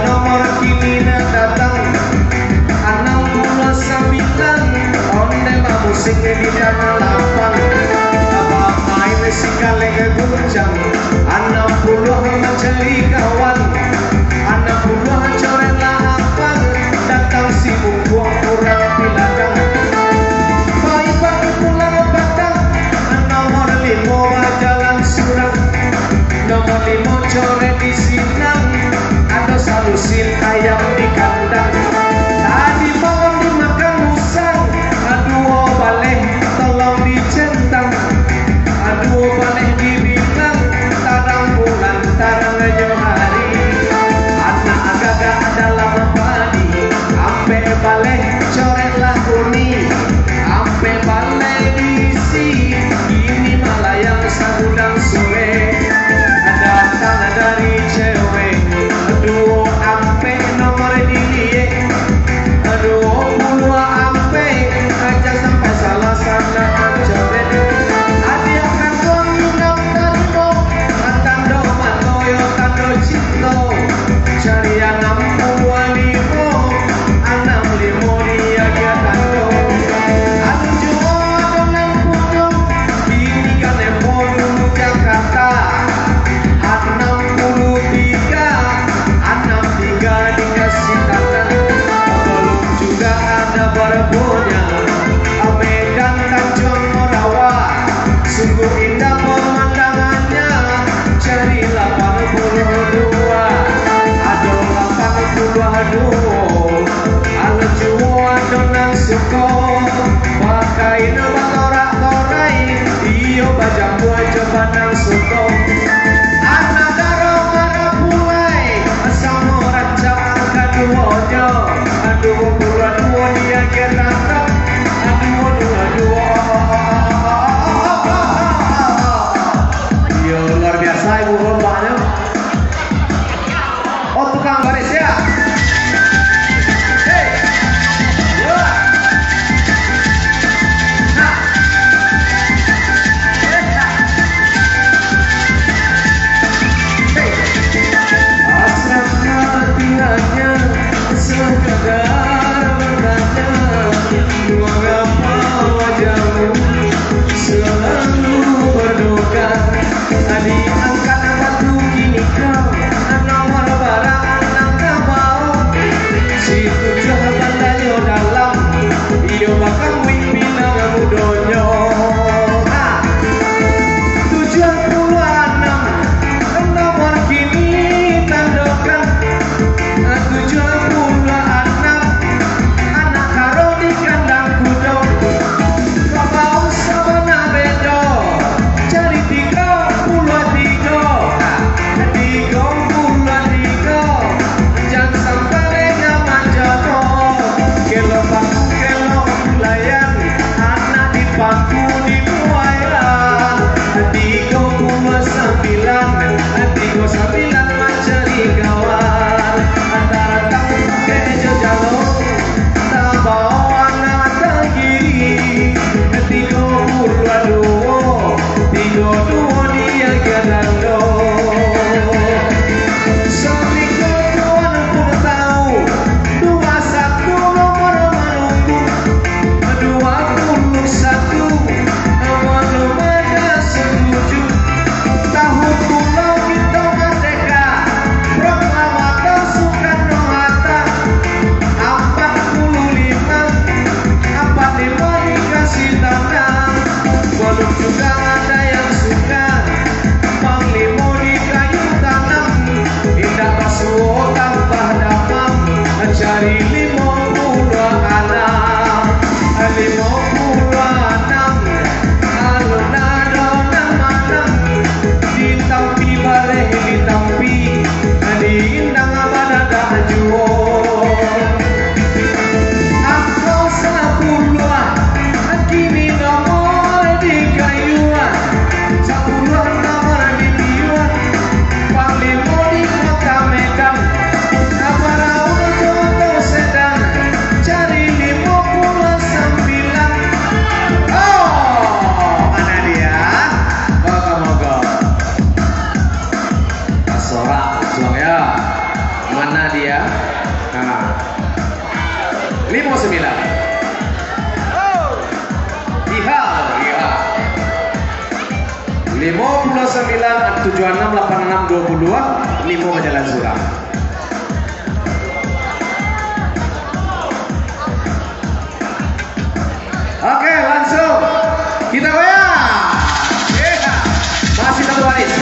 nomor kini datang 69 onde musik di dalam lapang apa main si kaleng guncang 60 mencari kawan 60 coret lapang datang si buah kurang piladang pagi-pagi pulang batang nomor 5 jalan surang nomor 5 coret di sinang ada salusin ayam di kandang tadi malam dimakan musang aduh balik tolong dicentang aduh balik dibilang tarang bulan tarang johari anak agak dalam padi ampe balik coretlah kuning ampe balik diisi ini malah yang sagudang sore datang dari cewek aduh ampe nomor dia aduh puluh ampe aja sampai salah sana coret adik akan tuang inap tarimo tando matoyo tando cinto cari yang 65 dia dia tando anu juo dengan puno ini kan dulu Jakarta 63 dikasih tanah belum juga ada barbonya Medan Tanjung Morawa sungguh indah pemandangannya carilah 82 ada 82 ala juo donang suko pakai nama torak-torai iyo bajang buah coba nang suko anak darah marah pulai sama raja kaduojo aduh dua dia gerak aduh yo luar biasa ibu bapaknya oh tukang baris ya hey yo hatinya sekadar bertanya mengapa wajahmu selalu berduka tadi angkat batu kini kau nomor barang anak kabau si tujuh tandanya dalam iyo bakal wimpinan mudonyo 76 nomor kini tandokan 76 anak karo di kandang kudo kau sabana bedo cari 33 jangan sampai nyaman jatuh kelo paku kelo layan anak di paku di buaya 39 mencari kawan antara tamu ke jalo tak bawa anak kiri 32 dia gadando sorry kawan pun tahu 21 nomor menunggu 21 nomor ada setuju tahu pulau kita merdeka Ya, mana dia? Nah, 59. Ihal, iya. 59 76 86 22 5 Majalah Suram. Oke, langsung kita goyang. Yeah. Masih satu baris.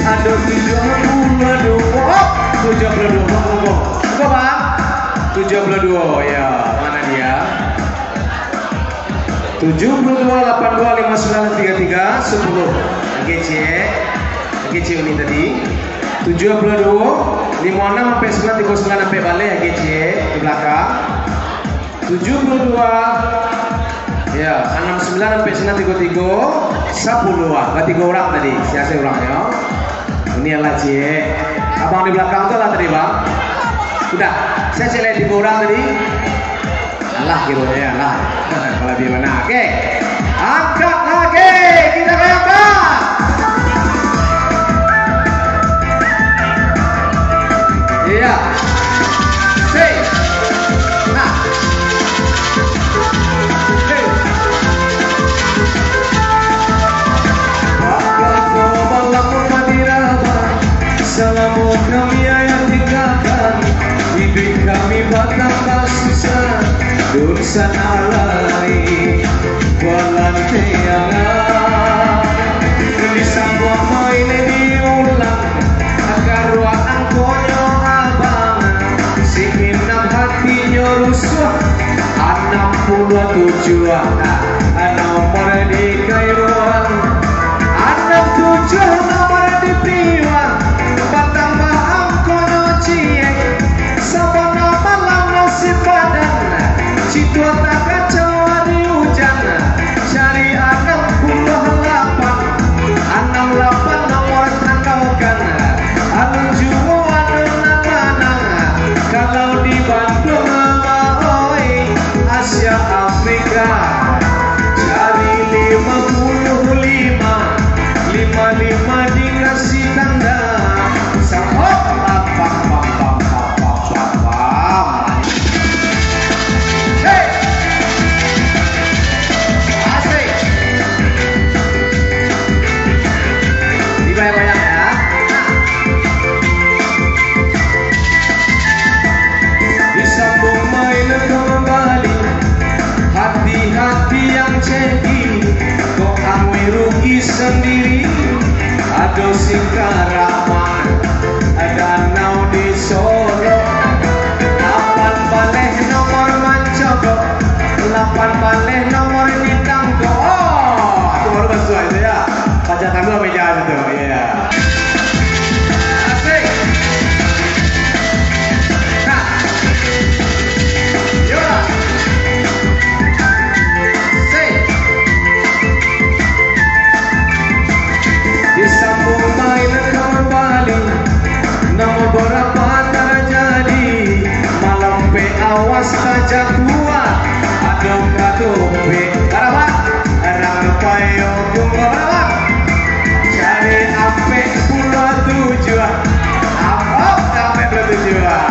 Aduh 72 ya, mana dia? 72 82 59 33 10 AGC ini tadi 72 56 sampai 9 39 sampai balik AGC di belakang 72 ya 69 sampai 9 33 10 berarti 3 orang tadi siasa orangnya ini adalah C abang di belakang tuh lah tadi bang udah saya lihat di orang tadi alah gitu ya lah kalau di mana oke angkat lagi kita goyangkan iya say nah hey bakal malam madiraba salamu kami yang tinggalkan hidup kami batang susah dosa alai walan tiangan di sebuah main diulang agar ruang konyo abang singinam hatinya rusuh 67 nomor di kairuan 67 nomor di piwang batang bahang kono ciek sabana malam nasib badan citua tak kacau di hujan cari 68 nomor tangkaukan anu jumo anu nanganang kalau di Bandung maoi Asia Afrika cari 55 dikasih tanda sahop hey asik dibayang-bayang ya disambung main kembali hati-hati yang ceki kok amui rugi sendiri aduh singkaraman danau di Solo 8 baleh nomor Mancogo 8 baleh nomor Nitanggo oh itu baru masuk itu ya baca tanggal meja itu ya asik nah yola disambung main kembali nomor berapa terjadi malam pe awas saja kuat aduk pe berapa rang payo tunggu berapa cari ape pulau tujuan apa sampai bertujuan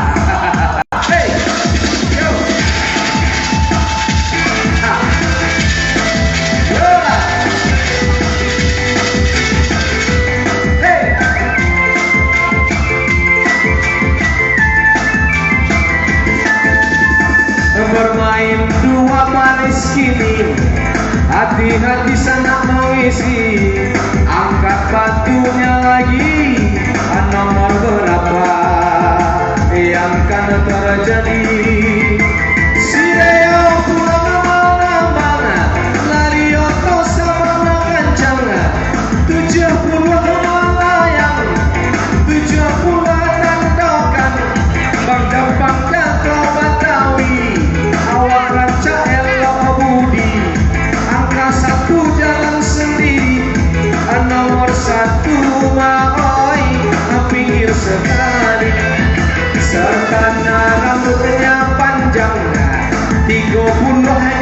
hey yo bermain dua baris kini hati-hati sana mau isi angkat batunya lagi nomor berapa yang kan terjadi si Deo pulang nambang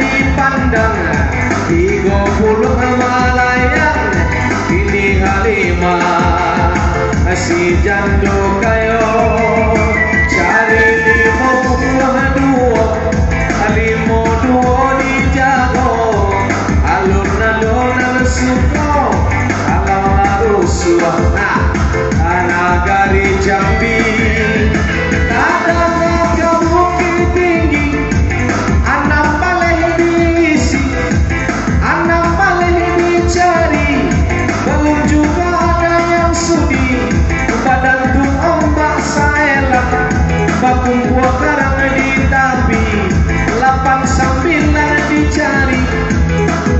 dipandang, 30 melayang. Ini Halimah si jando kayo, cari 52 dijago, alun-alun suko, kalau harus suara nagari Jambi, ada ke Bukit Tinggi, anak paling diisi, anak paling dicari, belum juga ada yang sudi, badan tung ombak saelah, bakung buah karang ditabi, 89 dicari,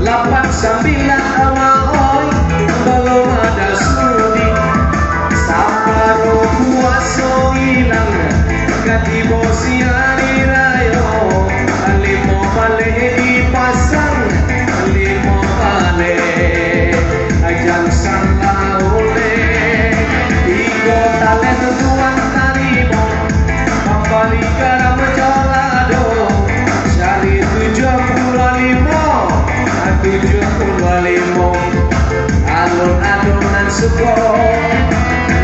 89 awal belum ada sudi, saparo puaso hilang, katibo siari rayo, 5 balik dipasang, 5 balik ajang salah oleh, 3 talen tuan tarimo, kembali garam jolado, cari 75 alun-alunan suko,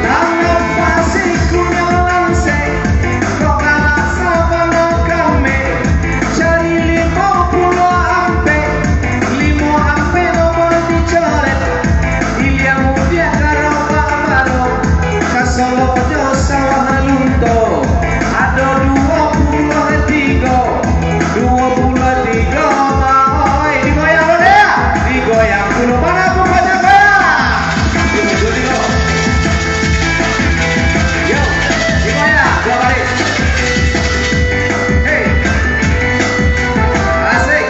langat pasik kunyang langseng, kok kalah sabana kami, cari 50 ampe, 5 ampe nomor dicoret, Ilya mudia karo Bambaro, kasolo sawah lunto, ada 23 mahoy, digoyang lo deh, digoyang dulu mana bukannya goyang, yo, digoyang 2 kali, hey, asik,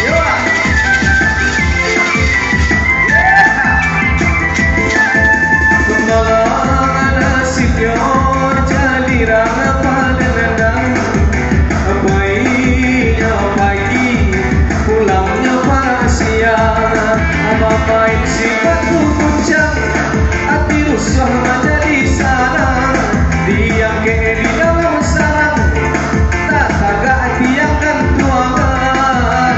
yo, kembangan nasibnya jalirang padenendang, bayinya pagi, pulangnya para siang, bapain si batu puncak, hati rusuh menjadi sarang, diam ke di dalam sarang, tak tagak diamkan tuangan,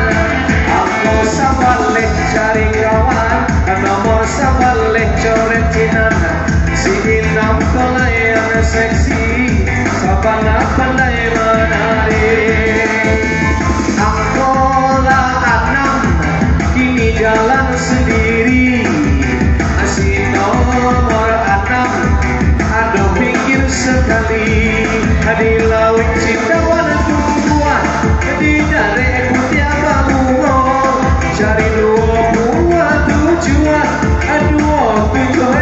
aku sabaleh cari kawan, nomor sabaleh coret cinan, si inam pelayan seksi, sabana pandai menari, angkola 6 kini jalan sendiri, si nomor 6 ada pinggir sekali, di laut Cintawan tumbuhan, di darek putih bunga, cari 27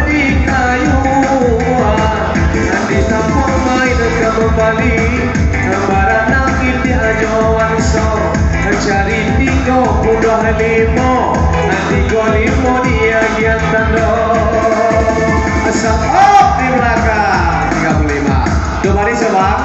di kayuan, di tampung main ke Bali, barang nangkit di ajawan so, cari 35 dia giat tando, asap di belakang 35, coba di sebab.